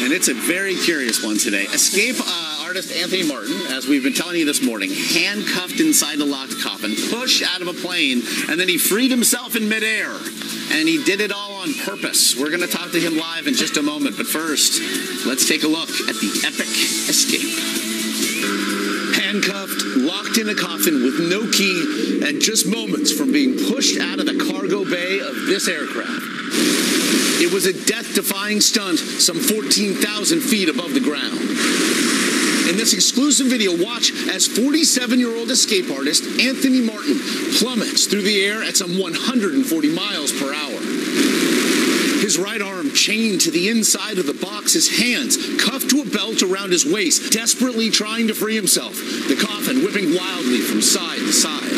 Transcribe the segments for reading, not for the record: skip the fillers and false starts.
and it's a very curious one today. Escape artist Anthony Martin, as we've been telling you this morning, handcuffed inside a locked coffin, pushed out of a plane, and then he freed himself in midair. And he did it all on purpose. We're going to talk to him live in just a moment, but first, let's take a look at the epic escape. Handcuffed, locked in a coffin with no key, and just moments from being pushed out of the cargo bay of this aircraft. It was a death-defying stunt some 14,000 feet above the ground. In this exclusive video, watch as 47-year-old escape artist Anthony Martin plummets through the air at some 140 miles per hour. His right arm chained to the inside of the box, his hands cuffed to a belt around his waist, desperately trying to free himself, the coffin whipping wildly from side to side.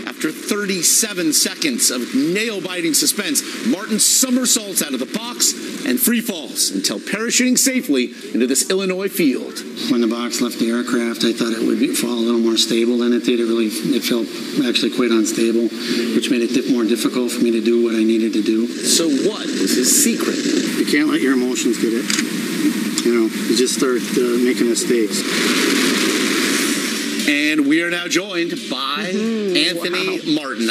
After 37 seconds of nail-biting suspense, Martin somersaults out of the box and free falls until parachuting safely into this Illinois field. When the box left the aircraft, I thought it would fall a little more stable than it did. It felt actually quite unstable, which made it more difficult for me to do what I needed to do. So what was his secret? You can't let your emotions get it. You just start making mistakes. And we are now joined by Anthony Martin.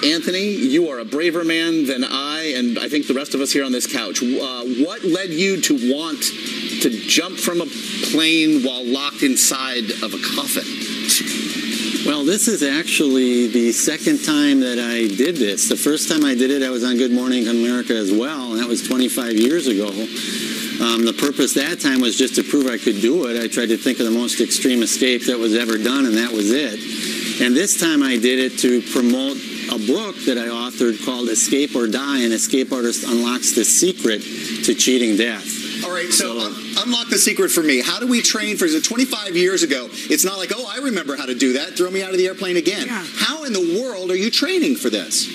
Anthony, you are a braver man than I, and I think the rest of us here on this couch. What led you to want to jump from a plane while locked inside of a coffin? Well, this is actually the second time that I did this. The first time I did it, I was on Good Morning America as well, and that was 25 years ago. The purpose that time was just to prove I could do it. I tried to think of the most extreme escape that was ever done, and that was it. And this time I did it to promote a book that I authored called Escape or Die, an escape artist unlocks the secret to cheating death. All right, so unlock the secret for me. How do we train for 25 years ago? It's not like, oh, I remember how to do that. Throw me out of the airplane again. Yeah. How in the world are you training for this?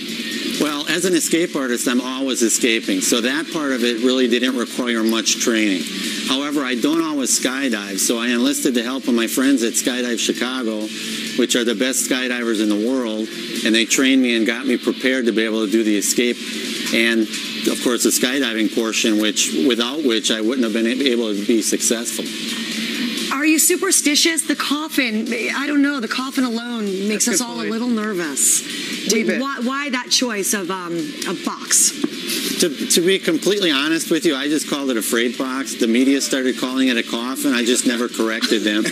Well, as an escape artist, I'm always escaping, so that part of it really didn't require much training. However, I don't always skydive, so I enlisted the help of my friends at Skydive Chicago, which are the best skydivers in the world, and they trained me and got me prepared to be able to do the escape and, of course, the skydiving portion, without which I wouldn't have been able to be successful. Are you superstitious? The coffin, I don't know, the coffin alone makes us all a little nervous. Why that choice of a box? To be completely honest with you, I just called it a freight box. The media started calling it a coffin. I just never corrected them.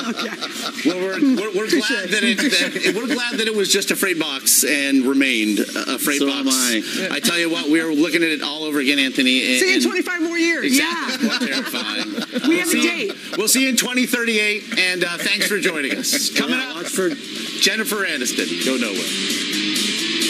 Okay. Well, we're glad that it was just a freight box and remained a freight box. Am I. I tell you what, we're looking at it all over again, Anthony. See you in 25 more years. Exactly. Yeah. Terrifying. We have a date. We'll see you in 2038, and thanks for joining us. Coming up, watch for Jennifer Aniston. Go nowhere.